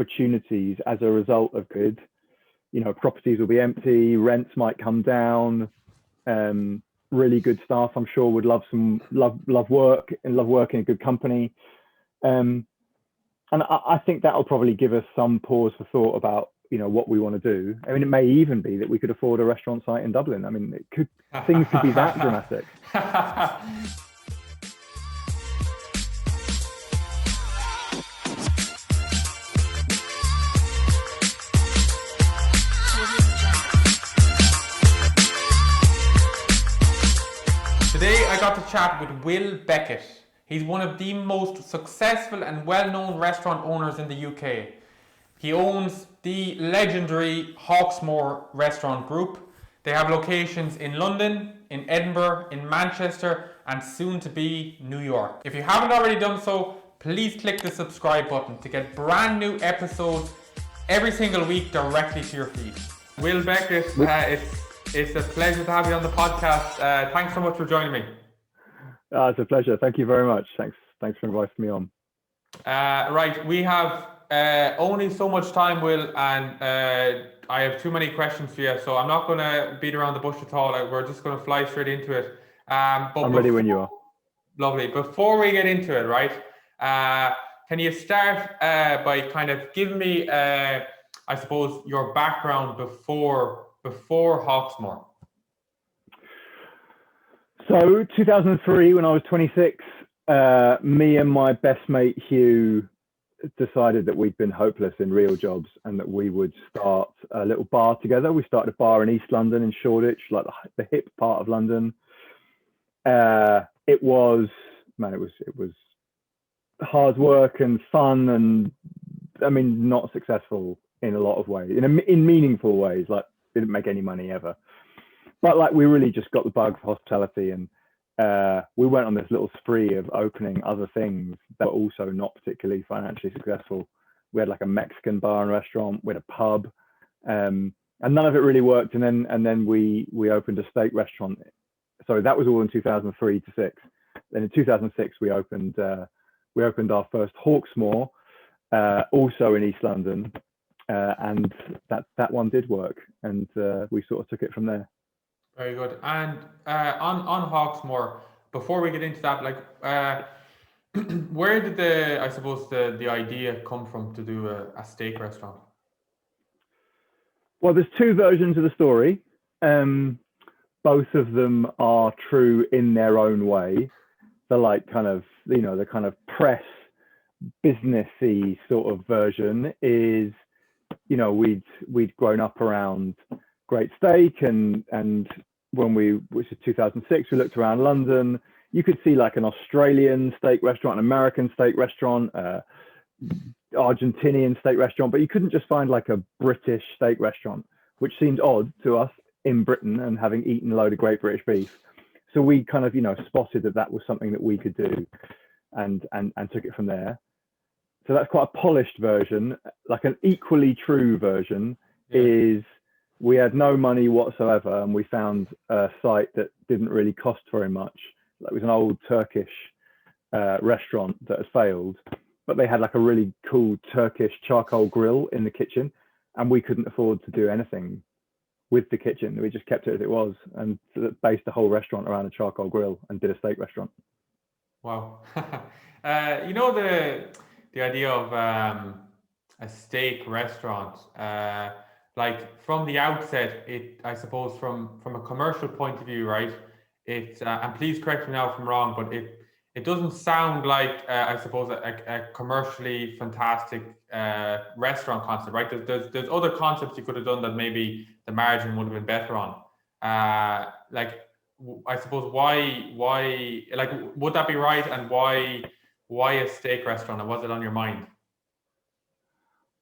opportunities as a result of COVID. Properties will be empty, rents might come down. Really good staff, I'm sure, would love work and love working in a good company. And I think that'll probably give us some pause for thought about what we want to do. I mean, it may even be that we could afford a restaurant site in Dublin. I mean, things could be that dramatic. Today I got to chat with Will Beckett. He's one of the most successful and well-known restaurant owners in the UK. He owns the legendary Hawksmoor Restaurant Group. They have locations in London, in Edinburgh, in Manchester, and soon to be New York. If you haven't already done so, please click the subscribe button to get brand new episodes every single week directly to your feed. Will Beckett, it's a pleasure to have you on the podcast. Thanks so much for joining me. It's a pleasure. Thank you very much. Thanks for inviting me on. Right, we have only so much time, Will, and I have too many questions for you, so I'm not going to beat around the bush at all. We're just going to fly straight into it. I'm ready when you are. Lovely. Before we get into it, right, can you start by kind of giving me, I suppose, your background before Hawksmoor? So 2003, when I was 26, me and my best mate Hugh decided that we'd been hopeless in real jobs and that we would start a little bar together. We started a bar in East London, in Shoreditch, like the hip part of London. It was hard work and fun, and I mean, not successful in a lot of ways, in meaningful ways. Like, didn't make any money ever, but like we really just got the bug for hospitality, and we went on this little spree of opening other things that were also not particularly financially successful. We had like a Mexican bar and restaurant, we had a pub, and none of it really worked. And then we opened a steak restaurant. So that was all in 2003 to 6. Then in 2006 we opened our first Hawksmoor, also in East London, and that one did work, and we sort of took it from there. Very good. And on Hawksmoor, before we get into that, like, where did the idea come from to do a steak restaurant? Well, there's two versions of the story. Both of them are true in their own way. The like kind of, the kind of press businessy sort of version is, we'd grown up around great steak, and which is 2006, we looked around London. You could see like an Australian steak restaurant, an American steak restaurant, Argentinian steak restaurant, but you couldn't just find like a British steak restaurant, which seemed odd to us in Britain and having eaten a load of great British beef. So we kind of, spotted that was something that we could do, and took it from there. So that's quite a polished version. Like an equally true version is, we had no money whatsoever, and we found a site that didn't really cost very much. It was an old Turkish restaurant that had failed, but they had like a really cool Turkish charcoal grill in the kitchen, and we couldn't afford to do anything with the kitchen. We just kept it as it was, and based the whole restaurant around a charcoal grill and did a steak restaurant. Wow. The idea of a steak restaurant, like from the outset, I suppose from a commercial point of view, right? And please correct me now if I'm wrong, but it doesn't sound like I suppose a commercially fantastic restaurant concept, right? There's other concepts you could have done that maybe the margin would have been better on. Like, I suppose why like, would that be right? And why a steak restaurant? And was it on your mind?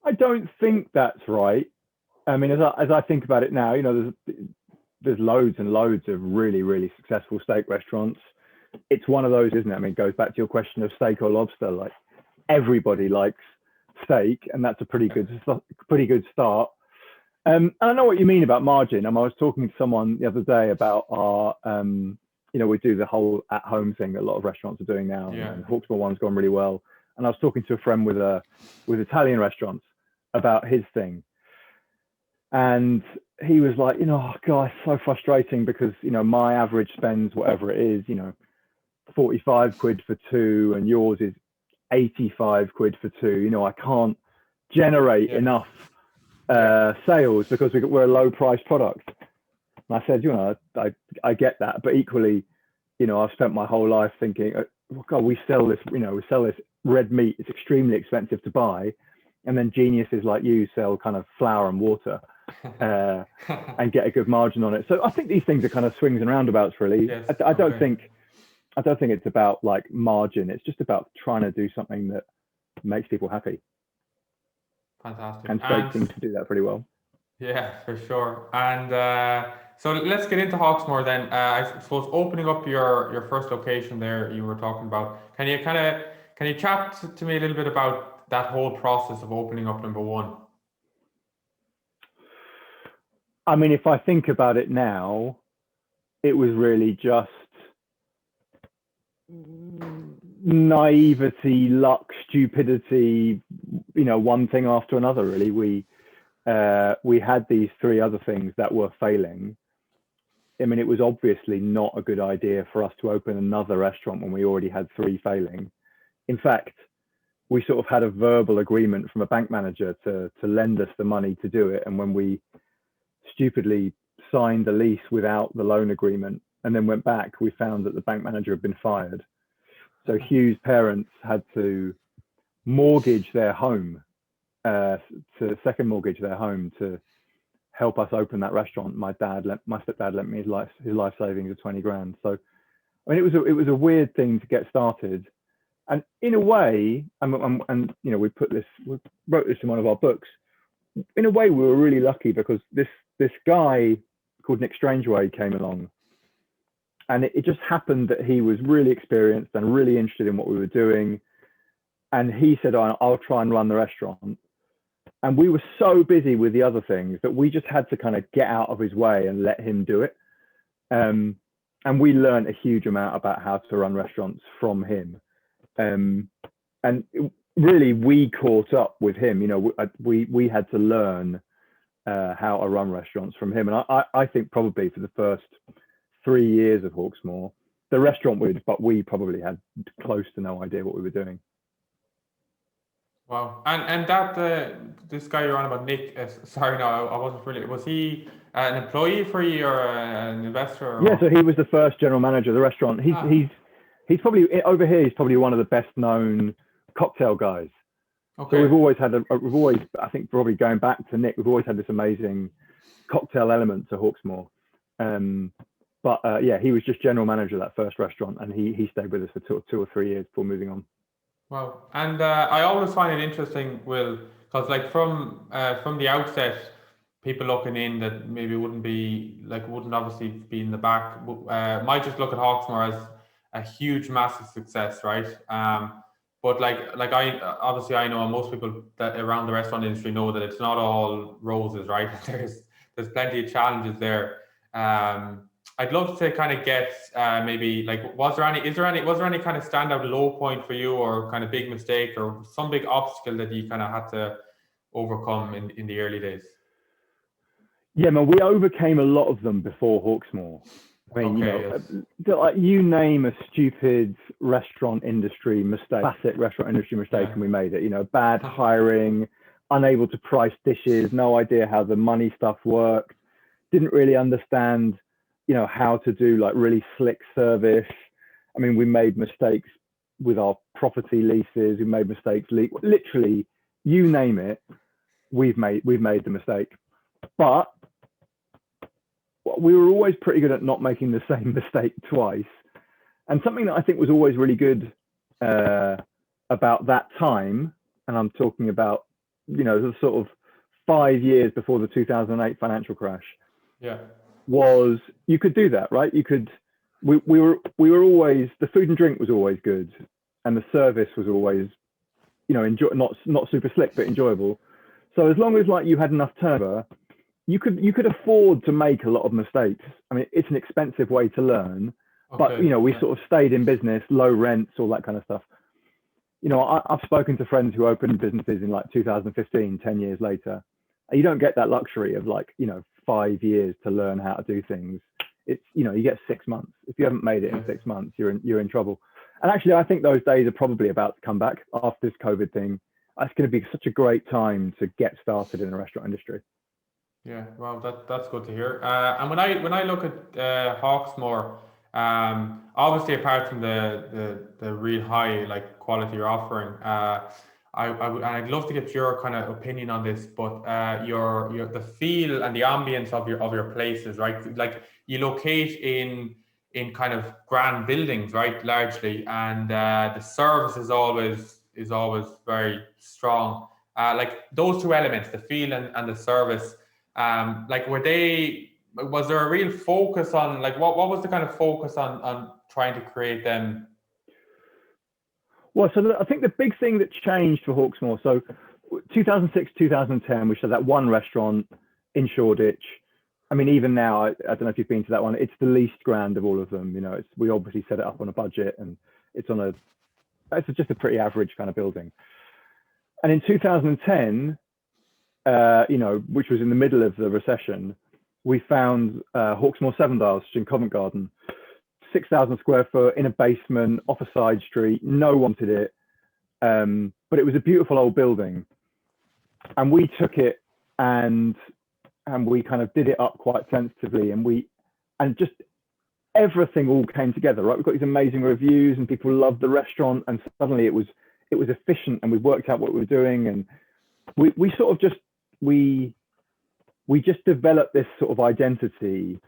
I don't think that's right. I mean, as I think about it now, there's loads and loads of really, really successful steak restaurants. It's one of those, isn't it? I mean, it goes back to your question of steak or lobster. Like, everybody likes steak, and that's a pretty good start. And I know what you mean about margin. I was talking to someone the other day about our, we do the whole at-home thing that a lot of restaurants are doing now. Yeah. And Hawksmoor one's gone really well. And I was talking to a friend with Italian restaurants, about his thing. And he was like, oh God, it's so frustrating because, my average spends whatever it is, 45 quid for two, and yours is 85 quid for two. I can't generate enough sales because we're a low price product. And I said, I get that, but equally, I've spent my whole life thinking, oh God, we sell this red meat. It's extremely expensive to buy. And then geniuses like you sell kind of flour and water and get a good margin on it. So I think these things are kind of swings and roundabouts, really. Yes. I don't think it's about like margin. It's just about trying to do something that makes people happy. Fantastic. And steak seems to do that pretty well. Yeah, for sure. And so let's get into Hawksmoor then. I suppose opening up your first location there, you were talking about. Can you chat to me a little bit about that whole process of opening up number one? I mean, if I think about it now, it was really just naivety, luck, stupidity, one thing after another, really. We had these three other things that were failing. I mean, it was obviously not a good idea for us to open another restaurant when we already had three failing. In fact, we sort of had a verbal agreement from a bank manager to lend us the money to do it. And when we stupidly signed the lease without the loan agreement and then went back, we found that the bank manager had been fired. So Hugh's parents had to mortgage their home, to second mortgage their home to help us open that restaurant. My stepdad lent me his life savings of 20 grand. So, I mean, it was a weird thing to get started. And in a way, and we wrote this in one of our books. In a way, we were really lucky because this guy called Nick Strangeway came along, and it just happened that he was really experienced and really interested in what we were doing. And he said, I'll try and run the restaurant. And we were so busy with the other things that we just had to kind of get out of his way and let him do it. And we learned a huge amount about how to run restaurants from him. And really, we caught up with him. We had to learn how to run restaurants from him. And I think probably for the first 3 years of Hawksmoor, the restaurant would, but we probably had close to no idea what we were doing. Wow. And that this guy you're on about, Nick, sorry, no, I wasn't really, was he an employee for you or an investor? Or yeah, so he was the first general manager of the restaurant. He's probably, over here, he's probably one of the best known cocktail guys. Okay. So we've always, I think probably going back to Nick, we've always had this amazing cocktail element to Hawksmoor. But yeah, he was just general manager of that first restaurant, and he stayed with us for two or 3 years before moving on. Wow. And I always find it interesting, Will, because like from the outset, people looking in that maybe wouldn't obviously be in the back, might just look at Hawksmoor as a huge, massive success, right? But like I know, and most people that around the restaurant industry know that it's not all roses, right? There's plenty of challenges there. I'd love to kind of get maybe like, was there any kind of standout low point for you, or kind of big mistake, or some big obstacle that you kind of had to overcome in the early days? Yeah, man, we overcame a lot of them before Hawksmoor. I mean, yes. You name a stupid restaurant industry mistake, classic restaurant industry mistake, and we made it. Bad hiring, unable to price dishes, no idea how the money stuff worked, didn't really understand how to do like really slick service. I mean, we made mistakes with our property leases. We made mistakes, literally, you name it, we've made the mistake. But we were always pretty good at not making the same mistake twice. And something that I think was always really good about that time, and I'm talking about, the sort of 5 years before the 2008 financial crash. Yeah. Was you could do that, right? We were always, the food and drink was always good, and the service was always, not super slick, but enjoyable. So as long as like you had enough turnover, you could afford to make a lot of mistakes. I mean, it's an expensive way to learn, but we sort of stayed in business, low rents, all that kind of stuff. I've spoken to friends who opened businesses in like 2015, 10 years later. And you don't get that luxury of like, 5 years to learn how to do things. It's, you get 6 months. If you haven't made it in 6 months, you're in trouble. And actually, I think those days are probably about to come back after this COVID thing. It's going to be such a great time to get started in the restaurant industry. Yeah, well, that's good to hear. And when I look at Hawksmoor, obviously apart from the real high like quality you're offering, and I'd love to get your kind of opinion on this, but your the feel and the ambience of your places, right? Like you locate in kind of grand buildings, right, largely, and the service is always very strong. Like those two elements, the feel and the service. Like was there a real focus on like what was the kind of focus on trying to create them? Well, so I think the big thing that changed for Hawksmoor, so 2006, 2010, we had that one restaurant in Shoreditch. I mean, even now, I don't know if you've been to that one. It's the least grand of all of them. We obviously set it up on a budget, and it's just a pretty average kind of building. And in 2010, which was in the middle of the recession, we found Hawksmoor Seven Dials in Covent Garden, 6,000 square foot in a basement off a side street. No one wanted it, but it was a beautiful old building, and we took it and we kind of did it up quite sensitively, and just everything all came together. Right, we've got these amazing reviews, and people loved the restaurant, and suddenly it was efficient, and we worked out what we were doing, and we sort of we just developed this sort of identity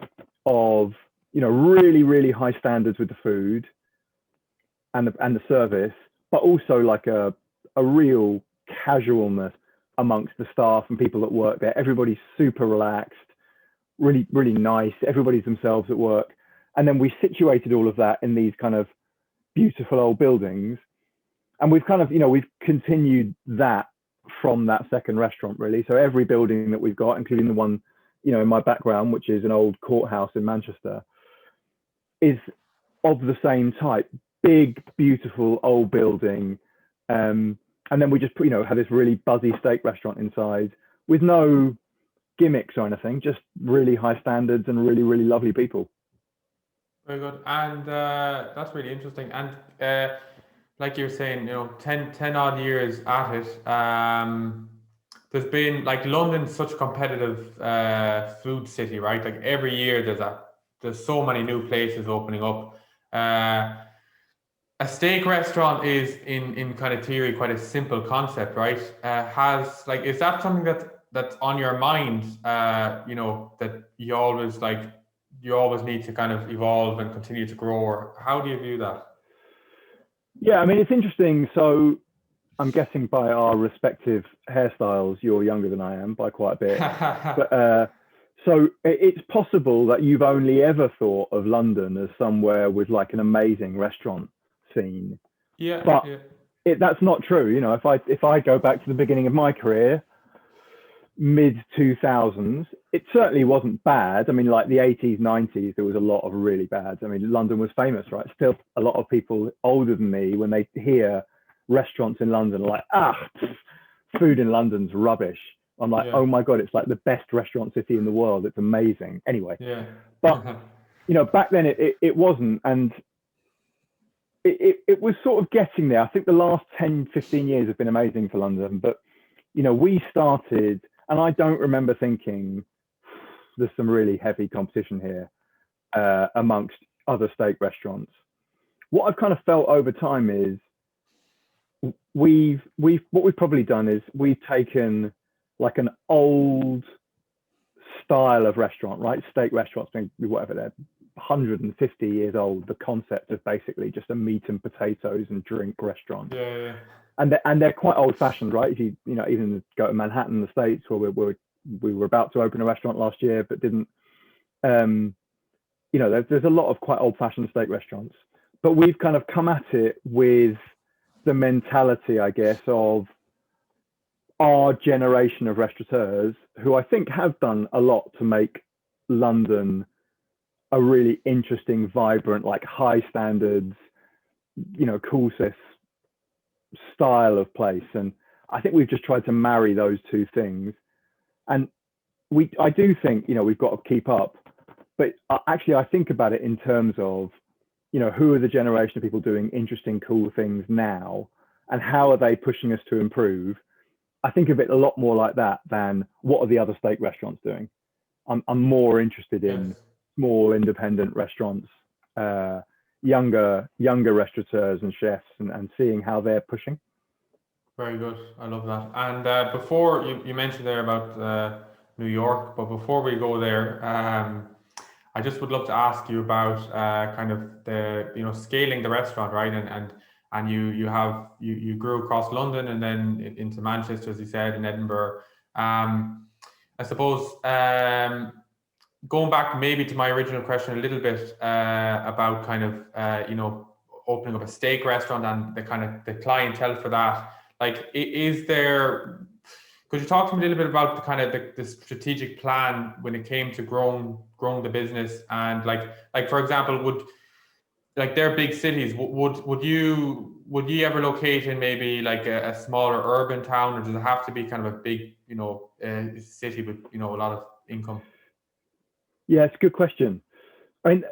of really, really high standards with the food and the service, but also like a real casualness amongst the staff and people that work there. Everybody's super relaxed, really, really nice. Everybody's themselves at work. And then we situated all of that in these kind of beautiful old buildings. And we've kind of, we've continued that from that second restaurant, really. So every building that we've got, including the one, in my background, which is an old courthouse in Manchester, is of the same type, big, beautiful old building. And then we just had this really buzzy steak restaurant inside with no gimmicks or anything, just really high standards and really, really lovely people. Very good. And that's really interesting. And like you're saying, 10 odd years at it, there's been like London's such a competitive food city, right? Like every year there's so many new places opening up. A steak restaurant is in kind of theory quite a simple concept, right? Is that something that's on your mind? That you always need to kind of evolve and continue to grow, or how do you view that? Yeah, I mean, it's interesting. So I'm guessing by our respective hairstyles, you're younger than I am by quite a bit. But so it's possible that you've only ever thought of London as somewhere with like an amazing restaurant scene. Yeah, but yeah. That's not true. If I go back to the beginning of my career, mid 2000s, it certainly wasn't bad. I mean, like the 80s, 90s, there was a lot of really bad. I mean, London was famous, right? Still, a lot of people older than me, when they hear restaurants in London, are like, food in London's rubbish. I'm like, oh my God, it's like the best restaurant city in the world. It's amazing. Anyway, but back then it wasn't, and it was sort of getting there. I think the last 10, 15 years have been amazing for London, but we started, and I don't remember thinking there's some really heavy competition here amongst other steak restaurants. What I've kind of felt over time is what we've probably done is we've taken like an old style of restaurant, right? Steak restaurants, whatever, they're 150 years old. The concept of basically just a meat and potatoes and drink restaurant. Yeah. And they're quite old fashioned, right? If you even go to Manhattan, the States, where we were about to open a restaurant last year, but didn't. There's a lot of quite old fashioned steak restaurants, but we've kind of come at it with the mentality, I guess, of our generation of restaurateurs who I think have done a lot to make London a really interesting, vibrant, like high standards, cool sis style of place. And I think we've just tried to marry those two things. And I do think, we've got to keep up. But actually, I think about it in terms of, who are the generation of people doing interesting, cool things now, and how are they pushing us to improve? I think of it a lot more like that than what are the other steak restaurants doing. I'm more interested in small independent restaurants, younger restaurateurs and chefs, and seeing how they're pushing. Very good. I love that. And before you mentioned there about New York, but before we go there, I just would love to ask you about kind of the scaling the restaurant, right? And you grew across London and then into Manchester, as you said, in Edinburgh. I suppose going back maybe to my original question a little bit about kind of opening up a steak restaurant and the kind of the clientele for that. Like, could you talk to me a little bit about the kind of the strategic plan when it came to growing the business? And like for example, they're big cities. Would you ever locate in maybe like a smaller urban town, or does it have to be kind of a big city with a lot of income? Yeah, it's a good question. I mean,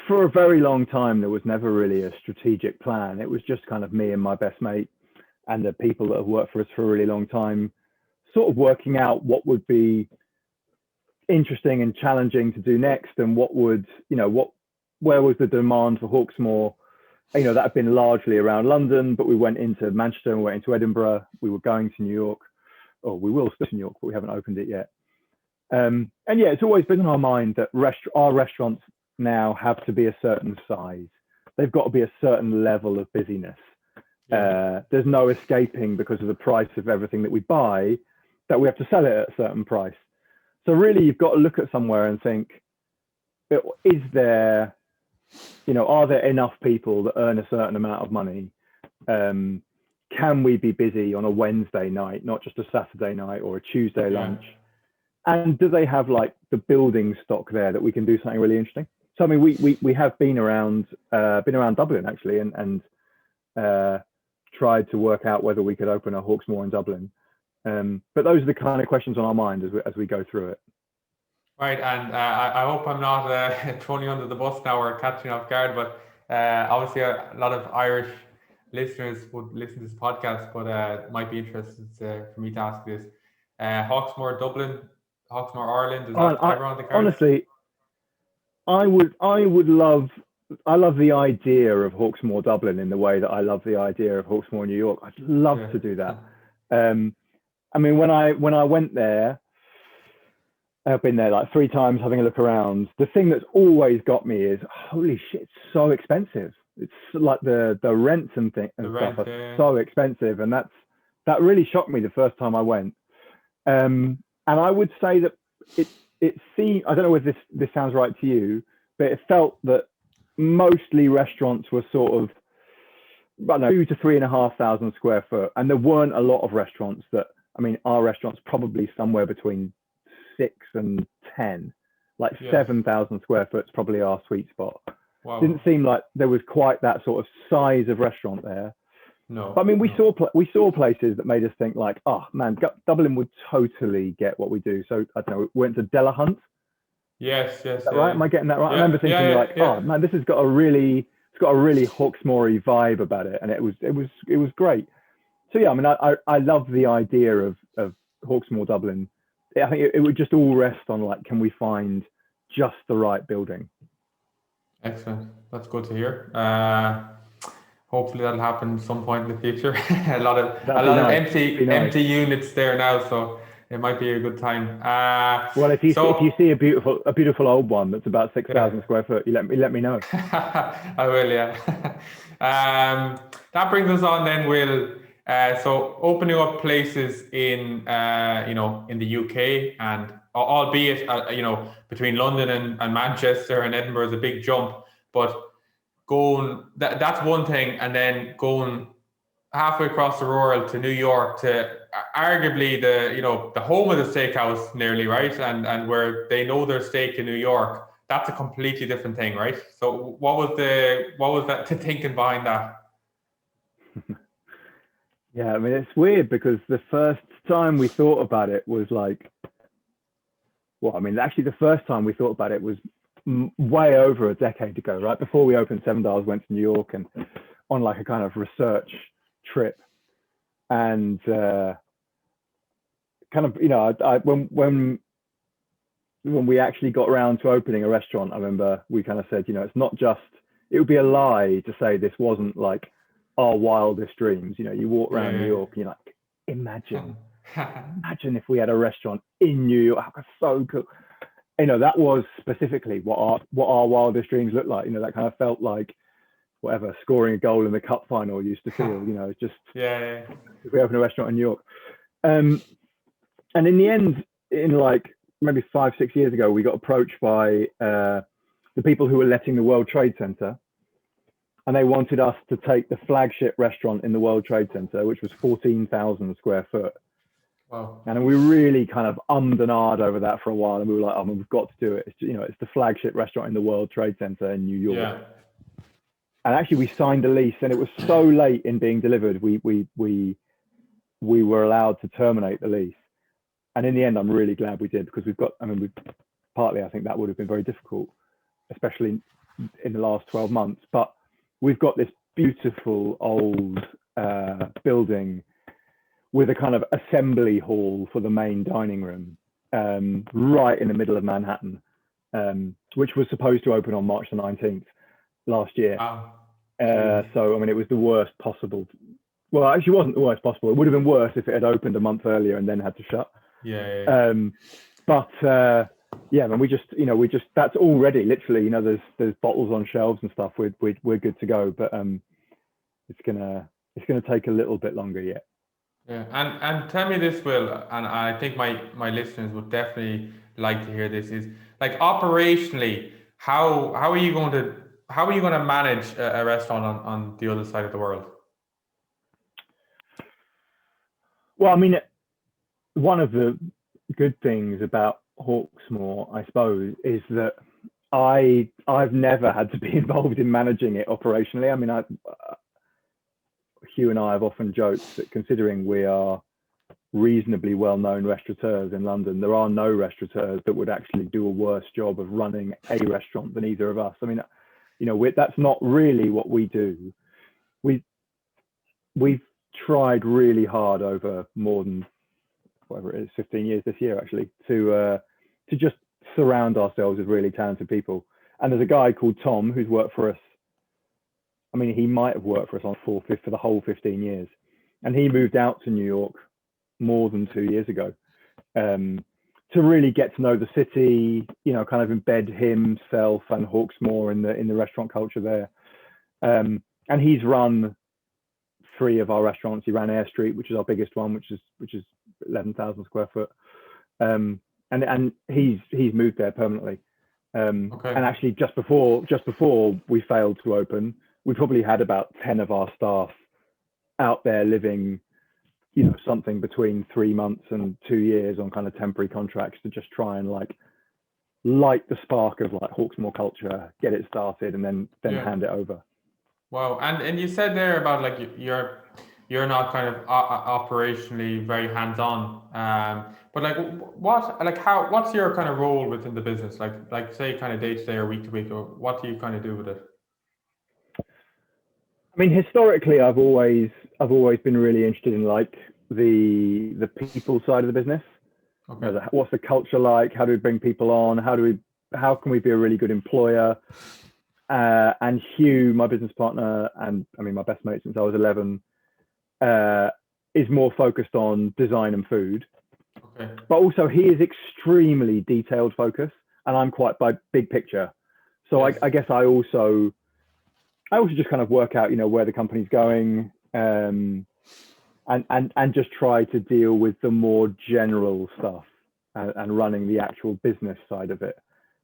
for a very long time, there was never really a strategic plan. It was just kind of me and my best mate and the people that have worked for us for a really long time, sort of working out what would be interesting and challenging to do next, and where was the demand for Hawksmoor. That had been largely around London, but we went into Manchester and we went into Edinburgh. We were going to New York, or we will still to New York, but we haven't opened it yet. And yeah, it's always been in our mind that our restaurants now have to be a certain size. They've got to be a certain level of busyness. There's no escaping, because of the price of everything that we buy, that we have to sell it at a certain price. So really, you've got to look at somewhere and think, are there enough people that earn a certain amount of money? Can we be busy on a Wednesday night, not just a Saturday night or a Tuesday lunch? And do they have like the building stock there that we can do something really interesting? So I mean, we have been around Dublin actually, and tried to work out whether we could open a Hawksmoor in Dublin. But those are the kind of questions on our mind as we go through it. Right, and I hope I'm not throwing you under the bus now or catching you off guard, but obviously a lot of Irish listeners would listen to this podcast, but it might be interested for me to ask this. Hawksmoor Dublin, Hawksmoor Ireland, is that ever on the cards? Honestly, I love the idea of Hawksmoor Dublin in the way that I love the idea of Hawksmoor New York. I'd love to do that. I mean, when I went there, I've been there like 3 times having a look around. The thing that's always got me is, holy shit, it's so expensive. It's like the rents and stuff are so expensive. And that really shocked me the first time I went. And I would say that it seemed, I don't know whether this sounds right to you, but it felt that mostly restaurants were sort of, I don't know, 2,000 to 3,500 square foot. And there weren't a lot of restaurants our restaurant's probably somewhere between 6 and 10, like 7,000 square foot's probably our sweet spot. Wow. Didn't seem like there was quite that sort of size of restaurant there. No. But I mean, we saw places that made us think like, oh man, Dublin would totally get what we do. So I don't know, we went to Delahunt. Yes. Is that right? Am I getting that right? I remember thinking oh man, this has got a really Hawksmoor-y vibe about it, and it was great. So yeah, I mean, I love the idea of Hawksmoor Dublin. I think it would just all rest on like, can we find just the right building? Excellent. That's good to hear. Hopefully that'll happen some point in the future. a lot of empty units there now, so it might be a good time. Well, if you see a beautiful old one that's about 6,000 square foot, you let me know. I will, yeah. That brings us on then, Will. So opening up places in in the UK, and albeit between London and Manchester and Edinburgh is a big jump, but that's one thing, and then going halfway across the rural to New York, to arguably the home of the steakhouse nearly, right, and where they know their steak in New York, that's a completely different thing, right? So what was that thinking behind that? Yeah, I mean, it's weird because the first time we thought about it was like, well, I mean, actually, the first time we thought about it was way over a decade ago, right? Before we opened Seven Dials, went to New York and on like a kind of research trip. And kind of, when we actually got around to opening a restaurant, I remember we kind of said, it's not just, it would be a lie to say this wasn't like our wildest dreams. You walk around New York and you're like, imagine if we had a restaurant in New York. That's so cool. That was specifically what our wildest dreams looked like. That kind of felt like whatever scoring a goal in the cup final used to feel. It's just if we open a restaurant in New York. And in the end, in like maybe 5-6 years ago, we got approached by the people who were letting the World Trade Center, and they wanted us to take the flagship restaurant in the World Trade Center, which was 14,000 square foot. Wow. And we really kind of ummed and ahed over that for a while, and we were like, "Oh, we've got to do it." It's the flagship restaurant in the World Trade Center in New York. Yeah. And actually, we signed a lease, and it was so late in being delivered, we were allowed to terminate the lease. And in the end, I'm really glad we did, because partly I think that would have been very difficult, especially in the last 12 months. But we've got this beautiful old building with a kind of assembly hall for the main dining room, right in the middle of Manhattan, which was supposed to open on March the 19th last year. Wow. So, I mean, it was the worst possible. Well, actually, it wasn't the worst possible. It would have been worse if it had opened a month earlier and then had to shut. Yeah. But yeah, and we just that's already literally, there's bottles on shelves and stuff. We're good to go, but it's gonna take a little bit longer yet. Yeah, and tell me this, Will, and I think my listeners would definitely like to hear this, is like operationally, how are you going to manage a restaurant on the other side of the world? Well, I mean, one of the good things about Hawksmoor, I suppose, is that I've never had to be involved in managing it operationally. I mean, Hugh and I have often joked that considering we are reasonably well-known restaurateurs in London, there are no restaurateurs that would actually do a worse job of running a restaurant than either of us. I mean, that's not really what we do. We've tried really hard over more than whatever it is, 15 years this year actually, to just surround ourselves with really talented people. And there's a guy called Tom who's worked for us. I mean, he might have worked for us for the whole 15 years. And he moved out to New York more than 2 years ago to really get to know the city, kind of embed himself and Hawksmoor in the restaurant culture there. And he's run 3 of our restaurants. He ran Air Street, which is our biggest one, which is 11,000 square foot. And he's moved there permanently. Okay. And actually just before we failed to open, we probably had about 10 of our staff out there living, something between 3 months and 2 years on kind of temporary contracts to just try and light the spark of like Hawksmoor culture, get it started, and then hand it over. Wow. And you said there about like you're not kind of operationally very hands-on, but like what's your kind of role within the business? Like say kind of day to day or week to week, or what do you kind of do with it? I mean, historically, I've always been really interested in like the people side of the business. Okay. What's the culture like? How do we bring people on? How can we be a really good employer? And Hugh, my business partner, and I mean my best mate since I was 11, is more focused on design and food. Okay. But also he is extremely detailed focused, and I'm quite by big picture. So yes. I guess I also just kind of work out, where the company's going, and just try to deal with the more general stuff and running the actual business side of it.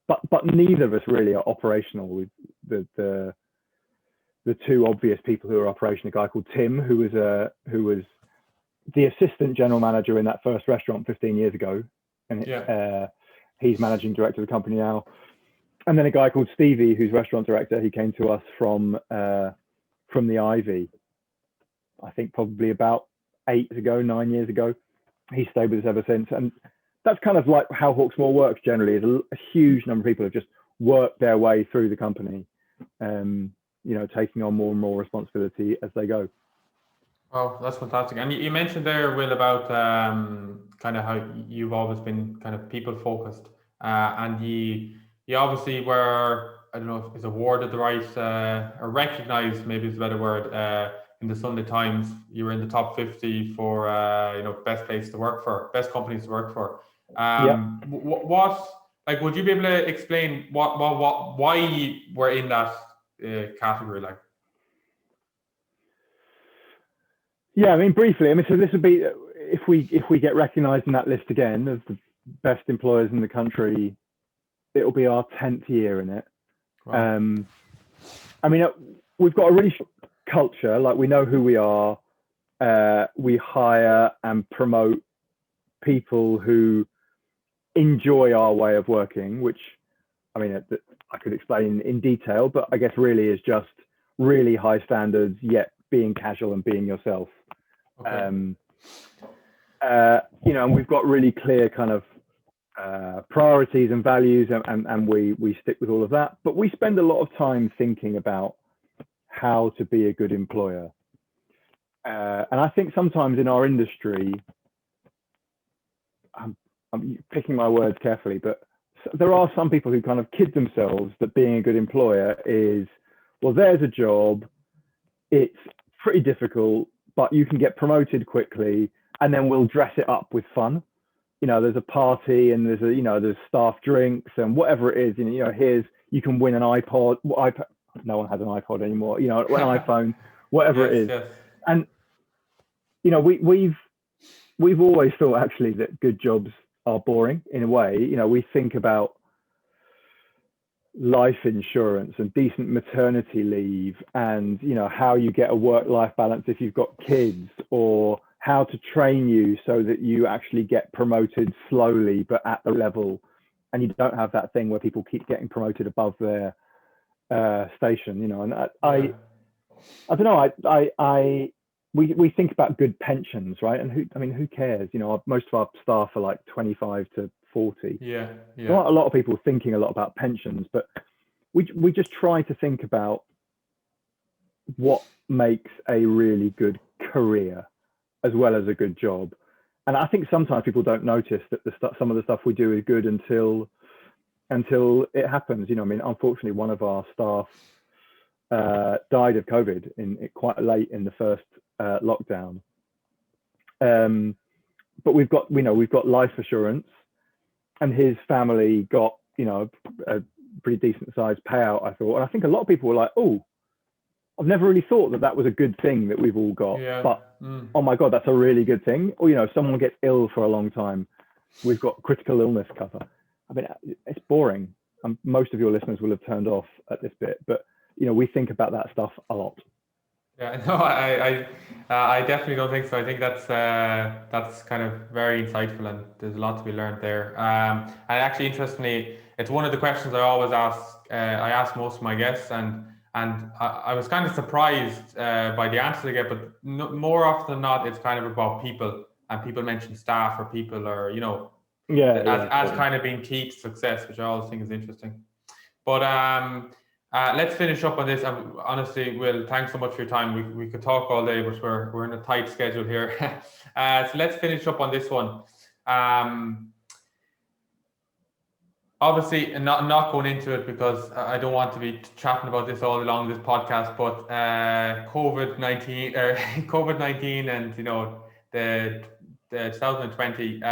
But neither of us really are operational. With the 2 obvious people who are operational, a guy called Tim, who was the assistant general manager in that first restaurant 15 years ago, and he's managing director of the company now. And then a guy called Stevie, who's restaurant director. He came to us from the Ivy, I think probably about 9 years ago. He's stayed with us ever since. And that's kind of like how Hawksmoor works generally, is a huge number of people have just worked their way through the company, taking on more and more responsibility as they go. Oh, that's fantastic. And you mentioned there, Will, about kind of how you've always been kind of people focused, and you obviously were, I don't know if it's awarded the right or recognized, maybe is a better word, in the Sunday Times. You were in the top 50 for best place to work for, best companies to work for. What like, would you be able to explain why you were in that category, like? Yeah, I mean, briefly. I mean, so this would be, if we get recognised in that list again of the best employers in the country, it'll be our 10th year in it. Wow. I mean, we've got a really culture. Like, we know who we are. We hire and promote people who enjoy our way of working, which, I mean, I could explain in detail, but I guess really is just really high standards, yet being casual and being yourself. Okay. And we've got really clear kind of priorities and values, and we stick with all of that. But we spend a lot of time thinking about how to be a good employer. And I think sometimes in our industry, I'm picking my words carefully, but there are some people who kind of kid themselves that being a good employer is, well, there's a job, it's pretty difficult, but you can get promoted quickly, and then we'll dress it up with fun. There's a party and there's staff drinks and whatever it is. Here's, you can win an iPod. No one has an iPod anymore. An iPhone, whatever it is. Yes. And we've always thought actually that good jobs are boring in a way. We think about life insurance and decent maternity leave, and how you get a work-life balance if you've got kids, or how to train you so that you actually get promoted slowly but at the level, and you don't have that thing where people keep getting promoted above their station. And I don't know. We think about good pensions, right? And who cares? Most of our staff are like 25 to 40. Yeah. There aren't a lot of people thinking a lot about pensions, but we just try to think about what makes a really good career as well as a good job. And I think sometimes people don't notice that some of the stuff we do is good until it happens. Unfortunately, one of our staff died of COVID quite late in the first lockdown. But we've got life assurance, and his family got a pretty decent sized payout, I thought. And I think a lot of people were like, oh, I've never really thought that was a good thing that we've all got. Yeah. But oh my God, that's a really good thing. Or someone gets ill for a long time, we've got critical illness cover. I mean, it's boring. Most of your listeners will have turned off at this bit, but we think about that stuff a lot. Yeah, no, I definitely don't think so. I think that's kind of very insightful, and there's a lot to be learned there. And actually, interestingly, it's one of the questions I always ask. I ask most of my guests, and I was kind of surprised by the answer they get. But more often than not, it's kind of about people, and people mention staff or people, or as kind of being key to success, which I always think is interesting. But let's finish up on this. Honestly, Will, thanks so much for your time. We could talk all day, but we're in a tight schedule here. So let's finish up on this one. Obviously, not going into it because I don't want to be chatting about this all along this podcast. But COVID-19, and the 2020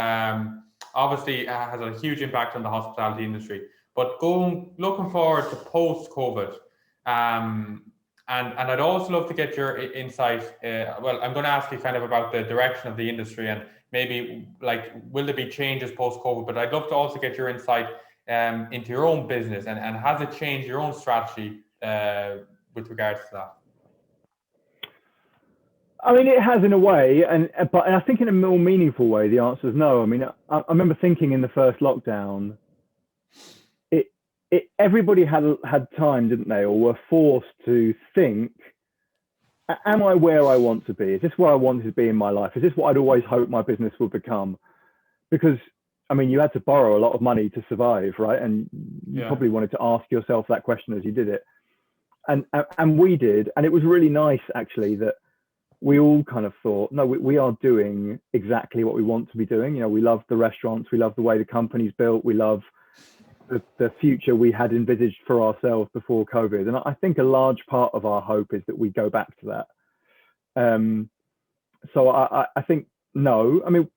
obviously has a huge impact on the hospitality industry. But looking forward to post-COVID, and I'd also love to get your insight. Well, I'm going to ask you kind of about the direction of the industry, and maybe like, will there be changes post-COVID? But I'd love to also get your insight into your own business, and has it changed your own strategy with regards to that? I mean, it has in a way, but I think in a more meaningful way, the answer is no. I mean, I remember thinking in the first lockdown, everybody had time, didn't they, or were forced to think am I where I want to be? Is this where I wanted to be in my life? Is this what I'd always hoped my business would become? Because I mean, you had to borrow a lot of money to survive, right? And you probably wanted to ask yourself that question as you did it. And we did. And it was really nice, actually, that we all kind of thought, no, we are doing exactly what we want to be doing. You know, we love the restaurants. We love the way the company's built. We love the future we had envisaged for ourselves before COVID. And I think a large part of our hope is that we go back to that. So I think, no, I mean,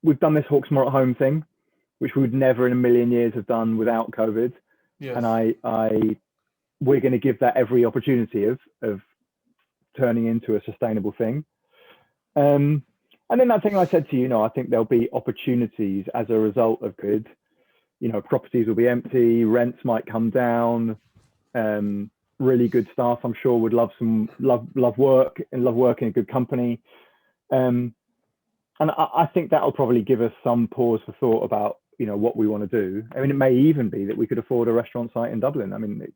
we've done this Hawksmoor at home thing, which we would never in a million years have done without COVID. Yes. And we're going to give that every opportunity of turning into a sustainable thing. And then that thing I said to you, I think there'll be opportunities as a result of COVID. You know, properties will be empty, rents might come down. Really good staff, I'm sure, would love work and love working in a good company. And I think that'll probably give us some pause for thought about, what we want to do. I mean, it may even be that we could afford a restaurant site in Dublin. I mean,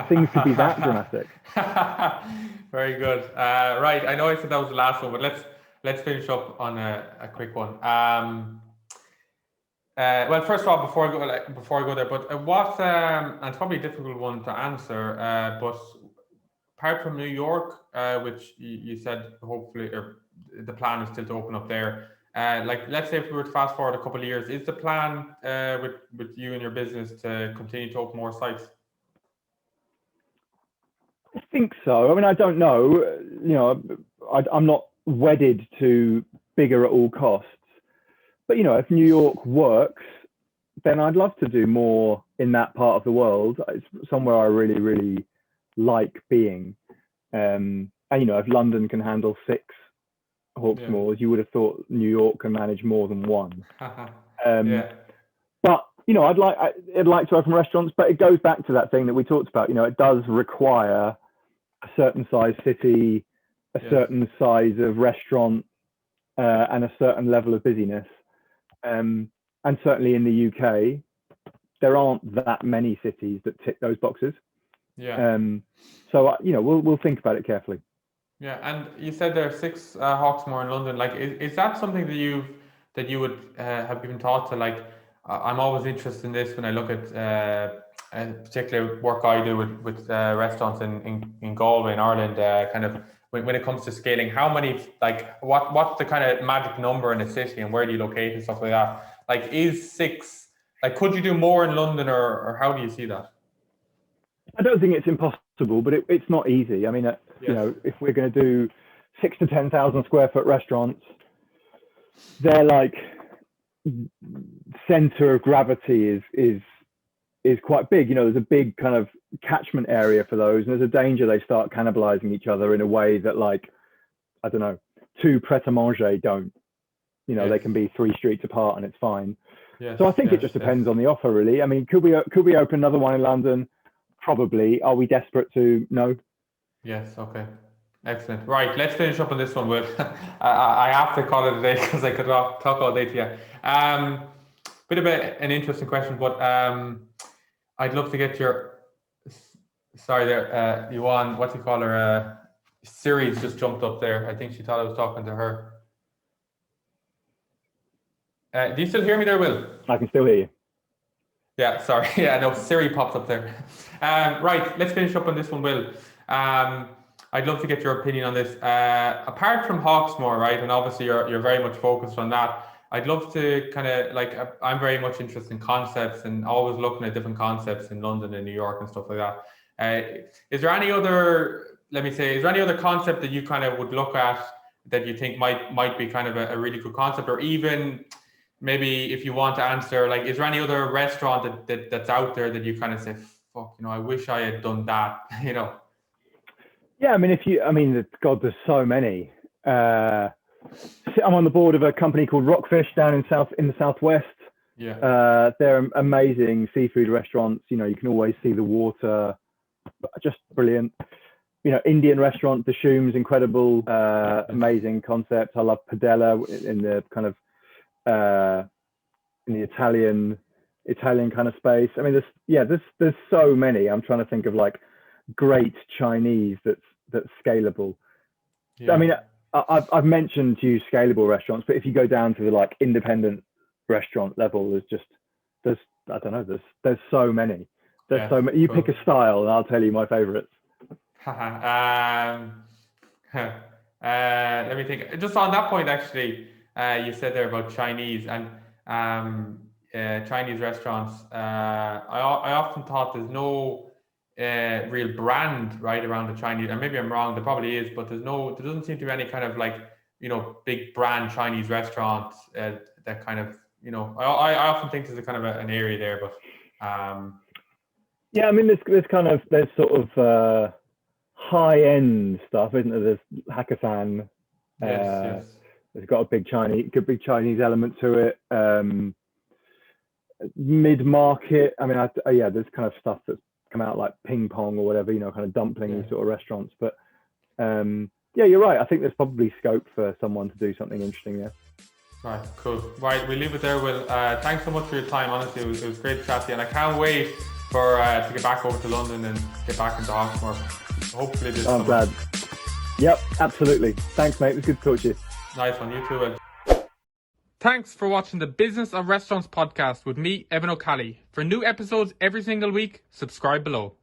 things could be that dramatic. Very good. Right, I know I said that was the last one, but let's finish up on a quick one. Well, first of all, before I go there, but what? And it's probably a difficult one to answer. But apart from New York, which you said hopefully, or the plan is still to open up there. Let's say if we were to fast forward a couple of years, is the plan with you and your business to continue to open more sites? I think so. I mean, I don't know. I'm not wedded to bigger at all costs. But, if New York works, then I'd love to do more in that part of the world. It's somewhere I really, really like being. And, if London can handle 6 Hawksmoors, you would have thought New York can manage more than 1. But, I'd like to open restaurants, but it goes back to that thing that we talked about. It does require a certain size city, a certain size of restaurant, and a certain level of busyness. And certainly in the UK, there aren't that many cities that tick those boxes. So we'll think about it carefully. Yeah, and you said there are 6 Hawksmoor in London. Like, is that something that you would have given thought to? Like, I'm always interested in this when I look at particular work I do with restaurants in Galway in Ireland. Kind of when it comes to scaling, how many, like, what's the kind of magic number in a city, and where do you locate and stuff like that? Like, is 6, like, could you do more in London, or how do you see that? I don't think it's impossible, but it's not easy. I mean, if we're going to do 6,000 to 10,000 square foot restaurants, they're like center of gravity is quite big. There's a big kind of catchment area for those, and there's a danger they start cannibalizing each other in a way that, like, I don't know, 2 pret-a-manger don't. They can be 3 streets apart and it's fine. So I think it just depends on the offer, really. I mean, could we open another one in London? Probably. Are we desperate to? No. Yes. Okay. Excellent. Right. Let's finish up on this one, Will. I have to call it a day because I could talk all day to you. Bit of an interesting question, but I'd love to get your. Sorry, there, Yuan. What do you call her? Siri's just jumped up there. I think she thought I was talking to her. Do you still hear me there, Will? I can still hear you. Yeah, sorry. Yeah, no, Siri popped up there. Right, let's finish up on this one, Will. I'd love to get your opinion on this. Apart from Hawksmoor, right, and obviously you're very much focused on that, I'd love to kind of, like, I'm very much interested in concepts and always looking at different concepts in London and New York and stuff like that. Is there any other, is there any other concept that you kind of would look at that you think might be kind of a really good concept, or even maybe if you want to answer, like, is there any other restaurant that's out there that you kind of say, fuck, I wish I had done that, Yeah, I mean, God, there's so many. I'm on the board of a company called Rockfish down in the southwest. Yeah. They're amazing seafood restaurants. You can always see the water, just brilliant. Indian restaurant, the Shum's incredible, amazing concept. I love Padella in the kind of in the Italian kind of space. I mean, there's so many. I'm trying to think of, like, great Chinese that's scalable. I mean, I've mentioned to you scalable restaurants, but if you go down to the like independent restaurant level, there's I don't know, there's so many. There's so many. You pick a style, and I'll tell you my favourites. Let me think. Just on that point, actually, you said there about Chinese and Chinese restaurants. I often thought there's no real brand right around the Chinese, and maybe I'm wrong. There probably is, but there doesn't seem to be any kind of like big brand Chinese restaurants that kind of I often think there's a kind of an area there, but yeah, I mean there's sort of high end stuff, isn't there? There's Hakkasan. Yes. It's got a big Chinese element to it. Mid market. I mean, there's kind of stuff that's come out like ping pong or whatever, kind of dumpling sort of restaurants. But yeah, you're right. I think there's probably scope for someone to do something interesting there. Right, cool. Right, we'll leave it there. Will, thanks so much for your time. Honestly, it was great to chat to you, and I can't wait for to get back over to London and get back into Hawksmoor. Hopefully this summer. I'm glad. Yep, absolutely. Thanks, mate. It was good to talk to you. Nice one. You too, Will. Thanks for watching the Business of Restaurants podcast with me, Evan O'Cally. For new episodes every single week, subscribe below.